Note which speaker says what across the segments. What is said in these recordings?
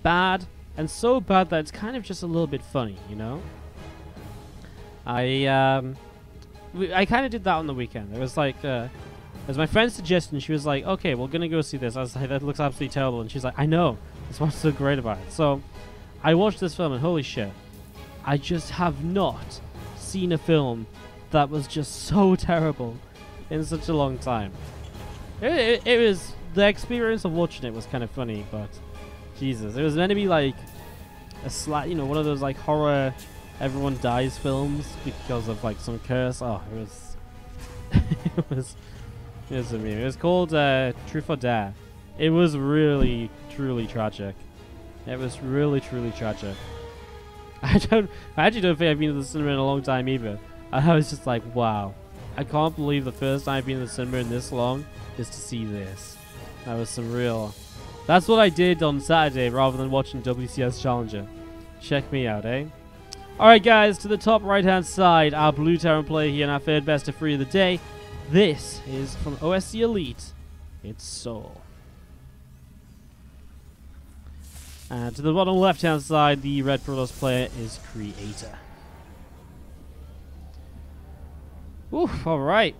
Speaker 1: bad, and so bad that it's kind of just a little bit funny, you know? I kind of did that on the weekend. It was like, it was my friend's suggestion. She was like, okay, we're going to go see this. I was like, that looks absolutely terrible. And she's like, I know. That's what's so great about it. So I watched this film, and holy shit, I just have not seen a film that was just so terrible in such a long time. It was, the experience of watching it was kind of funny, but Jesus, it was meant to be like a one of those like horror everyone dies films because of like some curse. Oh, it was it was amazing. It was called Truth or Dare. It was really truly tragic. It was really truly tragic. I actually don't think I've been to the cinema in a long time either. And I was just like, wow, I can't believe the first time I've been to the cinema in this long is to see this. That was some real... That's what I did on Saturday rather than watching WCS Challenger. Check me out, eh? Alright guys, to the top right hand side, our Blue Terran player here in our third best of 3 of the day. This is from OSC Elite. It's souL. And to the bottom left hand side, the red Protoss player is Creator. Oof, alright.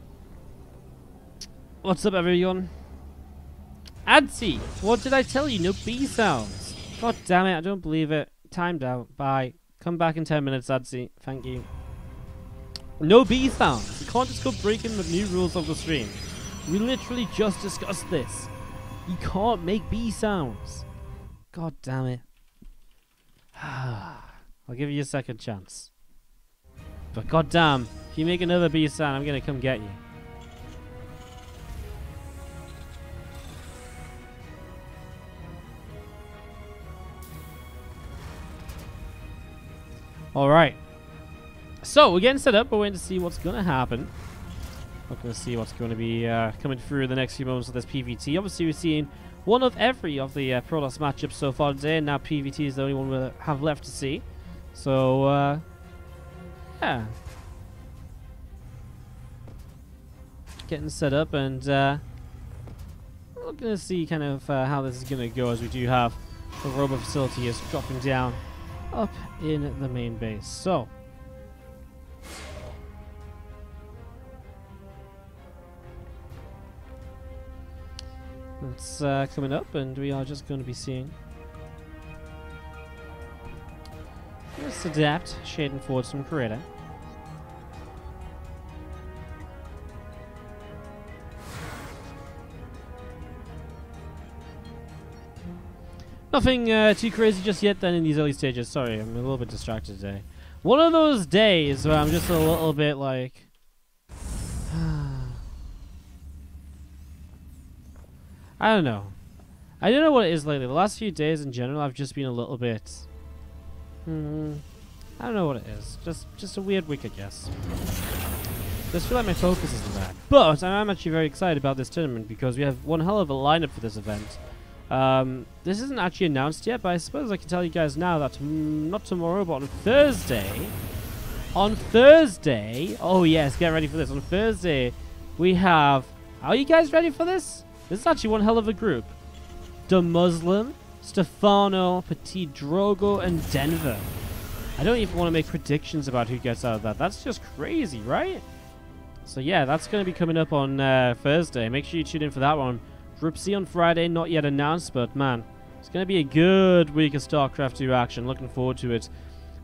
Speaker 1: What's up everyone? Adsy, what did I tell you? No B sounds. God damn it, I don't believe it. Timed out. Bye. Come back in 10 minutes, Adsy. Thank you. No B sounds. You can't just go breaking the new rules of the stream. We literally just discussed this. You can't make B sounds. God damn it. I'll give you a second chance. But god damn, if you make another B sound, I'm gonna come get you. Alright. So, we're getting set up. We're waiting to see what's going to happen. We're going to see what's going to be coming through the next few moments of this PvT. Obviously, we've seen one of every of the Protoss matchups so far today, and now PvT is the only one we have left to see. So, yeah. Getting set up, and we're going to see kind of how this is going to go, as we do have the robot facility is dropping down up in the main base. So it's coming up, and we are just going to be seeing. Let's adapt, shading forward some Creator. Nothing too crazy just yet then in these early stages. Sorry, I'm a little bit distracted today. One of those days where I'm just a little bit like... I don't know. I don't know what it is lately. The last few days in general, I've just been a little bit... I don't know what it is. Just a weird week, I guess. Just feel like my focus isn't there. But I'm actually very excited about this tournament because we have one hell of a lineup for this event. This isn't actually announced yet, but I suppose I can tell you guys now that not tomorrow, but on Thursday. On Thursday, oh yes, get ready for this. On Thursday, we have. Are you guys ready for this? This is actually one hell of a group. The Muslim, Stefano, Petit Drogo, and Denver. I don't even want to make predictions about who gets out of that. That's just crazy, right? So yeah, that's going to be coming up on Thursday. Make sure you tune in for that one. Group C on Friday, not yet announced, but man, it's going to be a good week of StarCraft 2 action. Looking forward to it.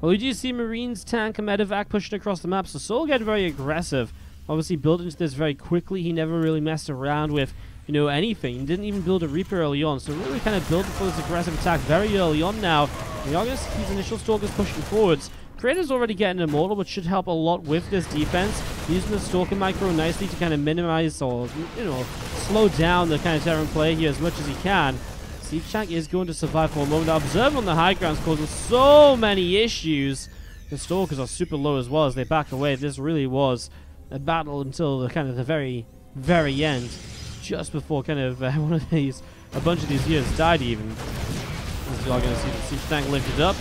Speaker 1: Well, we do see Marines, tank, and medevac pushing across the map, so souL get very aggressive. Obviously built into this very quickly. He never really messed around with, you know, anything. He didn't even build a Reaper early on, so really kind of built for this aggressive attack very early on now. We are going to see these initial Stalkers pushing forwards. Creator's already getting Immortal, which should help a lot with this defense. Using the Stalker micro nicely to kind of minimize or, you know, slow down the kind of Terran play here as much as he can. Siege Tank is going to survive for a moment. Now, Observer on the high ground is causing so many issues. The Stalkers are super low as well as they back away. This really was a battle until the kind of the very, very end. Just before kind of a bunch of these units died even. As we are going to see the Siege Tank lifted up.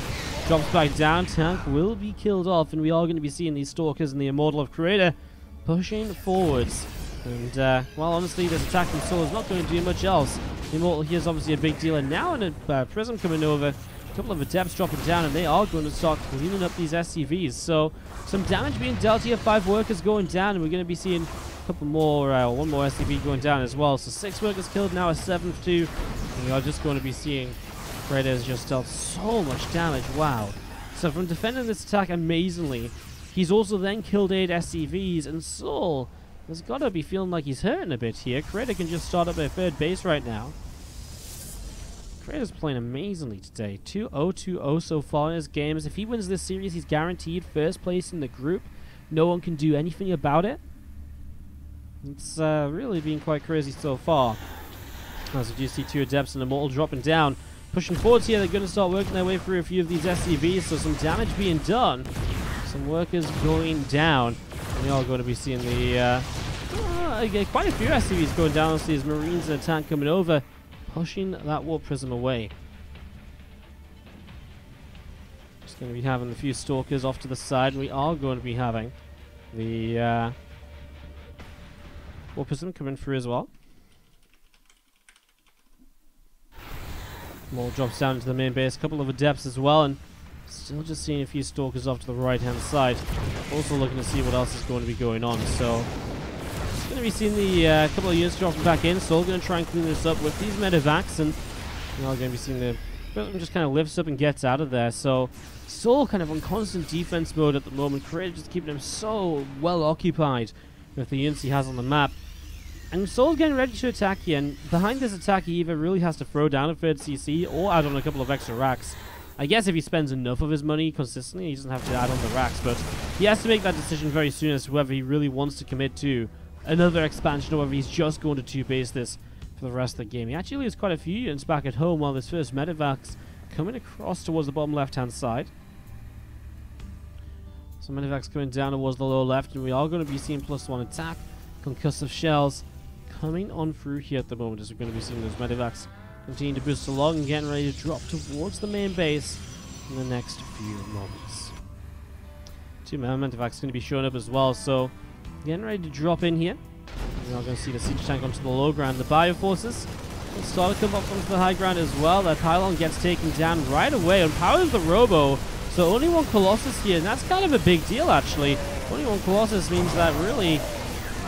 Speaker 1: Drops back down, tank will be killed off, and we are going to be seeing these Stalkers and the Immortal of Creator pushing forwards. And, well, honestly, this attack from souL is not going to do much else Immortal here is obviously a big deal, and now in a Prism coming over, a couple of Adepts dropping down, and they are going to start cleaning up these SCVs. So some damage being dealt here, 5 workers going down, and we're going to be seeing a couple more, one more SCV going down as well. So 6 workers killed, now a 7th too, and we are just going to be seeing Kratos just dealt so much damage. Wow. So from defending this attack amazingly, he's also then killed 8 SCVs, and souL has got to be feeling like he's hurting a bit here. Kratos can just start up a 3rd base right now. Kratos playing amazingly today. 2-0-2-0 so far in his games. If he wins this series, he's guaranteed 1st place in the group. No one can do anything about it. It's really been quite crazy so far. As we do see 2 Adepts and Immortal dropping down. Pushing forwards here, they're going to start working their way through a few of these SCVs, so some damage being done. Some workers going down. And we are going to be seeing the quite a few SCVs going down. See his Marines and a tank coming over, pushing that Warp Prism away. Just going to be having a few Stalkers off to the side. We are going to be having the Warp Prism coming through as well. More drops down into the main base. A couple of Adepts as well, and still just seeing a few Stalkers off to the right-hand side. Also looking to see what else is going to be going on. So, just going to be seeing the couple of units dropping back in. souL going to try and clean this up with these medevacs, and we're going to be seeing the Prism just kind of lifts up and gets out of there. So, souL kind of on constant defense mode at the moment. Kratos just keeping him so well occupied with the units he has on the map. And souL's getting ready to attack here, and behind this attack he either really has to throw down a 3rd CC or add on a couple of extra racks. I guess if he spends enough of his money consistently, he doesn't have to add on the racks, but he has to make that decision very soon as to whether he really wants to commit to another expansion or whether he's just going to 2-base this for the rest of the game. He actually leaves quite a few units back at home while this first medevac's coming across towards the bottom left-hand side. So medevac's coming down towards the lower left, and we are going to be seeing +1 attack, concussive shells coming on through here at the moment as we're going to be seeing those medevacs continue to boost along and getting ready to drop towards the main base in the next few moments. 2 medevacs going to be showing up as well, so getting ready to drop in here. We're now going to see the siege tank onto the low ground. The bioforces will start to come up onto the high ground as well. That pylon gets taken down right away on power of the robo, so only 1 Colossus here, and that's kind of a big deal actually. Only 1 Colossus means that really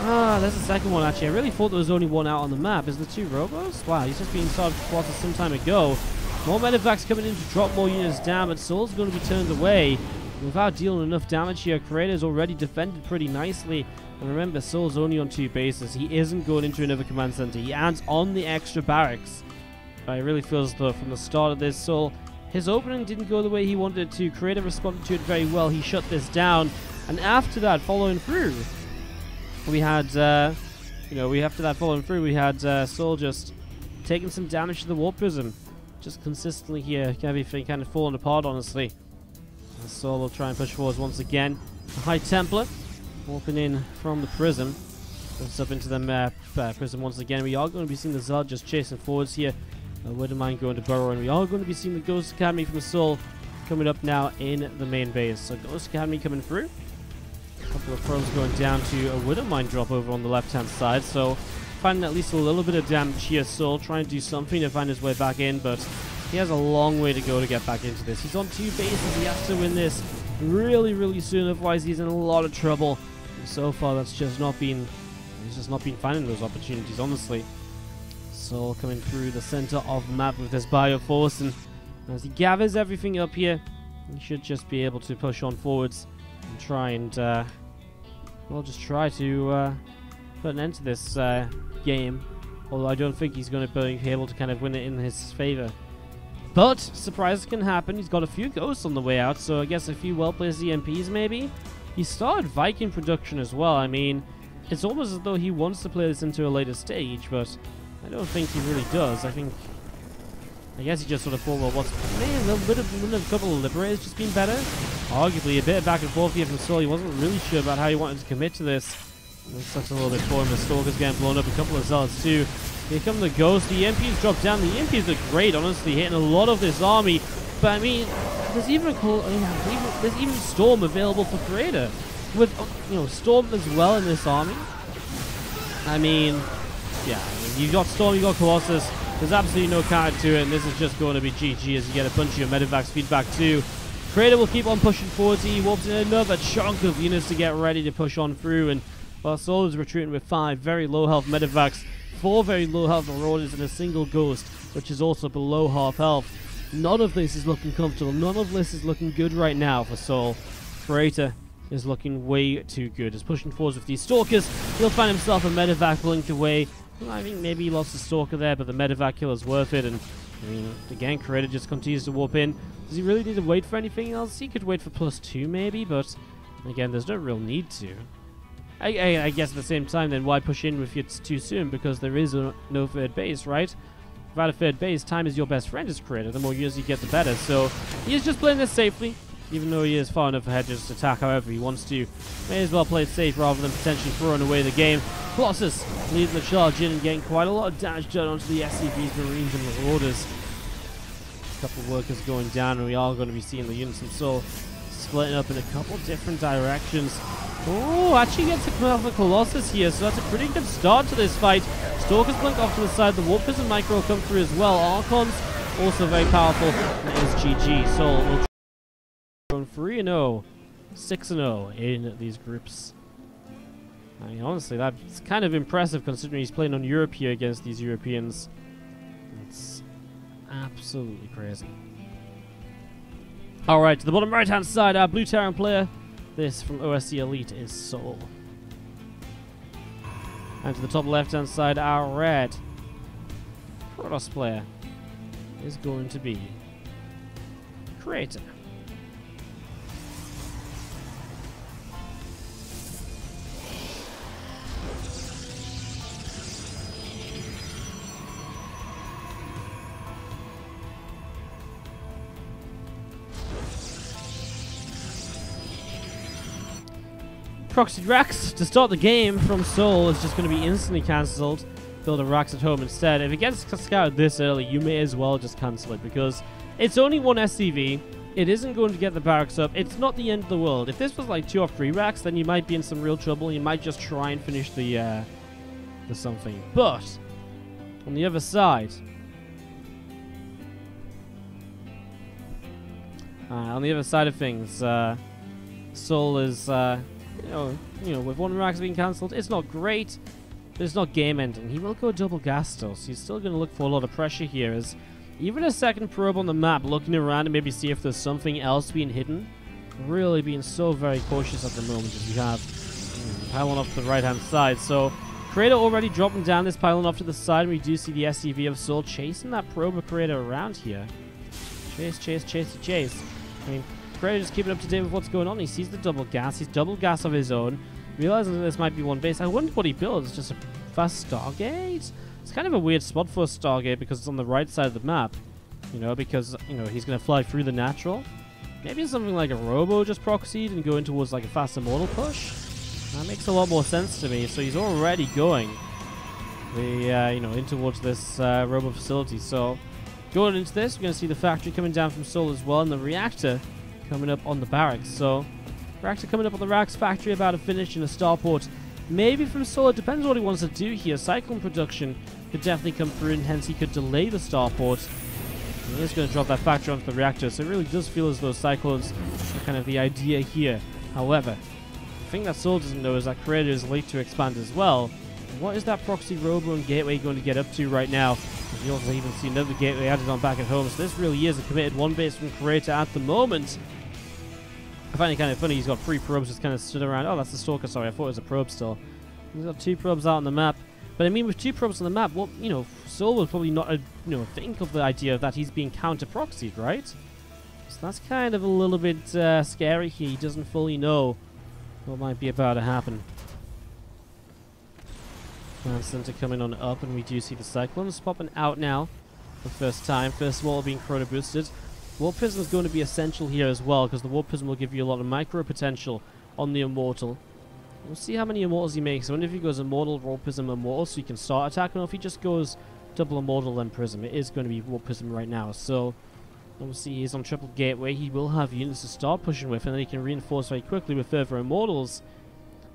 Speaker 1: there's the second one actually. I really thought there was only 1 out on the map. Is the 2 robos? Wow, he's just being started Colossus some time ago. More medevacs coming in to drop more units down, but souL's going to be turned away. Without dealing enough damage here, Kratos already defended pretty nicely. And remember, souL's only on 2 bases. He isn't going into another command center. He adds on the extra barracks. But I really feel as though from the start of this, souL, his opening didn't go the way he wanted it to. Kratos responded to it very well. He shut this down. And after that, following through, we had, souL just taking some damage to the Warp Prism. Just consistently here, everything kind of falling apart, honestly. And souL will try and push forwards once again. The High Templar, warping in from the Prism. Goes up into the Prism once again. We are going to be seeing the Zealot just chasing forwards here. Widowmine going to burrow, and we are going to be seeing the Ghost Academy from souL coming up now in the main base. So Ghost Academy coming through. A couple of probes going down to a Widowmine drop over on the left-hand side, so finding at least a little bit of damage here. souL trying to do something to find his way back in, but he has a long way to go to get back into this. He's on 2 bases. He has to win this really, really soon, otherwise he's in a lot of trouble. And so far, he's just not been finding those opportunities, honestly. souL coming through the center of the map with this Bioforce, and as he gathers everything up here, he should just be able to push on forwards and try and, just try to put an end to this game. Although I don't think he's going to be able to kind of win it in his favor. But surprises can happen. He's got a few ghosts on the way out, so I guess a few well-placed EMPs maybe. He started Viking production as well. I mean, it's almost as though he wants to play this into a later stage, but I don't think he really does. I guess he just sort of thought, well, a couple of Liberators just been better? Arguably, a bit of back and forth here from souL. He wasn't really sure about how he wanted to commit to this. Looks like a little bit for him. The Stalker's getting blown up. A couple of Zealots too. Here come the Ghosts. The EMPs drop down. The EMPs look great, honestly, hitting a lot of this army. But I mean, there's even Storm available for Creator. With Storm as well in this army. I mean, yeah, you've got Storm, you've got Colossus. There's absolutely no counter to it, and this is just going to be GG as you get a bunch of your Medivacs feedback too. Creator will keep on pushing forward. He warps in another chunk of units to get ready to push on through, and while souL is retreating with 5 very low health Medivacs, 4 very low health Marauders, and a single Ghost, which is also below half health. None of this is looking comfortable. None of this is looking good right now for souL. Creator is looking way too good. He's pushing forwards with these Stalkers. He'll find himself a Medivac blinked away. Well, I think maybe he lost the Stalker there, but the Medivac kill is worth it. And I mean, again, Creator just continues to warp in. Does he really need to wait for anything else? He could wait for +2 maybe, but again, there's no real need to. I guess at the same time, then why push in if it's too soon? Because there is no third base, right? Without a third base, time is your best friend as Creator. The more units you get, the better. So he is just playing this safely, even though he is far enough ahead just to attack however he wants to. May as well play it safe rather than potentially throwing away the game. Colossus leading the charge in and getting quite a lot of damage done onto the SCVs, Marines, and Marauders. A couple of workers going down, and we are going to be seeing the units from souL splitting up in a couple different directions. Oh, actually gets a kill off the Colossus here, so that's a pretty good start to this fight. Stalkers blink off to the side, the Warp Prism Micro come through as well. Archons also very powerful, and it is GG. souL will going 3-0, 6-0 in these groups. I mean, honestly, that's kind of impressive considering he's playing on Europe here against these Europeans. It's absolutely crazy. Alright, to the bottom right-hand side, our blue Terran player. This from OSC Elite is souL. And to the top left-hand side, our red Protoss player is going to be Creator. Proxy Rax to start the game from souL is just going to be instantly cancelled. Build a Rax at home instead. If it gets scouted this early, you may as well just cancel it because it's only one SCV. It isn't going to get the barracks up. It's not the end of the world. If this was like 2 or 3 Rax, then you might be in some real trouble. You might just try and finish the something. But on the other side, of things, souL is. You know, with 1 Rax being cancelled, it's not great, but it's not game-ending. He will go double gas still, so he's still going to look for a lot of pressure here, as even a second probe on the map, looking around and maybe see if there's something else being hidden. Really being so very cautious at the moment as we have pylon off to the right-hand side. So, Creator already dropping down this pylon off to the side, and we do see the SCV of souL chasing that probe of Creator around here. Chase, chase, chase, chase. I mean, Creator just keeping up to date with what's going on. He sees the double gas. He's double gas of his own. Realizing that this might be one base. I wonder what he builds. Just a fast Stargate? It's kind of a weird spot for a Stargate because it's on the right side of the map. You know, because, you know, he's going to fly through the natural. Maybe something like a Robo just proxied and go in towards like a fast Immortal push. That makes a lot more sense to me. So he's already going in towards this Robo facility. So going into this, we're going to see the factory coming down from souL as well, and the reactor coming up on the barracks. So reactor coming up on the Rax factory, about to finish in a starport. Maybe from souL, it depends what he wants to do here. Cyclone production could definitely come through, and hence he could delay the starport. He is going to drop that factory onto the reactor, so it really does feel as though Cyclones are kind of the idea here. However, the thing that souL doesn't know is that Creator is late to expand as well. What is that proxy Robo and gateway going to get up to right now? You also even see another gateway added on back at home, so this really is a committed 1 base from Creator at the moment. I find it kind of funny, he's got 3 probes just kind of stood around. Oh, that's the Stalker, sorry, I thought it was a probe still. He's got 2 probes out on the map. But I mean, with 2 probes on the map, well, you know, souL will probably not, think of the idea that he's being counter-proxied, right? So that's kind of a little bit scary here. He doesn't fully know what might be about to happen. Command Center coming on up, and we do see the Cyclones popping out now for the first time. First of all, being chrono boosted. Warp Prism is going to be essential here as well, because the Warp Prism will give you a lot of micro potential on the Immortal. We'll see how many Immortals he makes. I wonder if he goes Immortal, Warp Prism, Immortal, so he can start attacking, or if he just goes double Immortal, then Prism. It is going to be Warp Prism right now, so we'll see. He's on triple Gateway. He will have units to start pushing with, and then he can reinforce very quickly with further Immortals.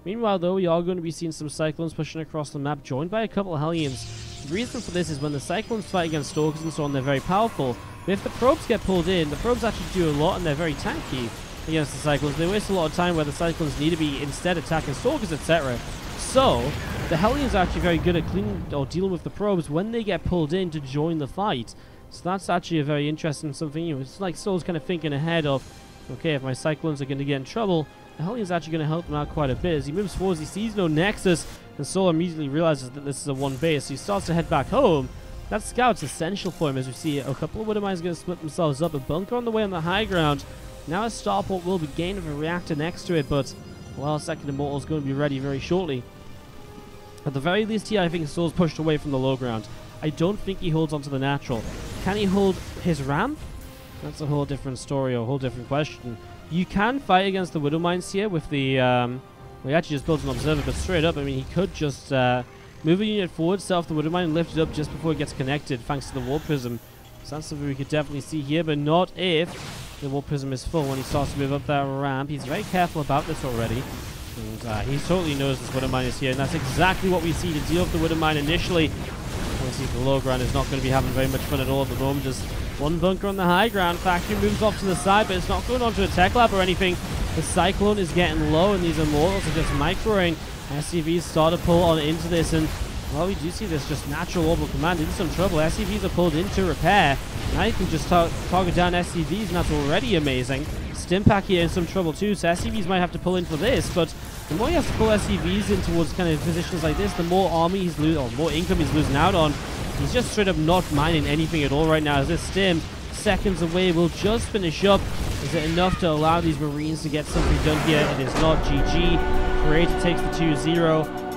Speaker 1: Meanwhile, though, we are going to be seeing some Cyclones pushing across the map, joined by a couple of Hellions. The reason for this is when the Cyclones fight against Stalkers and so on, they're very powerful. But if the probes get pulled in, the probes actually do a lot and they're very tanky against the Cyclones. They waste a lot of time where the Cyclones need to be instead attacking Stalkers, etc. So, the Hellions are actually very good at cleaning or dealing with the probes when they get pulled in to join the fight. So that's actually a very interesting something. You know, it's like souL's kind of thinking ahead of, okay, if my Cyclones are going to get in trouble, the Hellion's actually going to help them out quite a bit. As he moves forwards, he sees no Nexus, and souL immediately realizes that this is a one base, so he starts to head back home. That scout's essential for him, as we see a couple of Widowmines going to split themselves up. A bunker on the way on the high ground. Now a starport will be gained with a reactor next to it, but, well, Second Immortal's going to be ready very shortly. At the very least here, I think souL's pushed away from the low ground. I don't think he holds onto the natural. Can he hold his ramp? That's a whole different story, or a whole different question. You can fight against the Widowmines here with the... well, he actually just builds an observer, but straight up, I mean, he could just move a unit forward, set off the Widowmine, and lift it up just before it gets connected, thanks to the Warp Prism. So that's something we could definitely see here, but not if the Warp Prism is full when he starts to move up that ramp. He's very careful about this already. And he totally knows this Widowmine is here, and that's exactly what we see to deal with the Widowmine initially. Obviously, the low ground is not going to be having very much fun at all at the moment. Just one bunker on the high ground. Factory moves off to the side, but it's not going on to a tech lab or anything. The Cyclone is getting low, and these Immortals are just microing. SCVs start to pull on into this, and well, we do see this just natural orbital command in some trouble. SCVs are pulled into repair. Now you can just target down SCVs, and that's already amazing. Stimpack here in some trouble too, so SCVs might have to pull in for this, but the more he has to pull SCVs in towards kind of positions like this, the more army he's losing, or more income he's losing out on. He's just straight up not mining anything at all right now, as this stim, seconds away, will just finish up. Is it enough to allow these Marines to get something done here? It is not. GG. Creator takes the 2-0.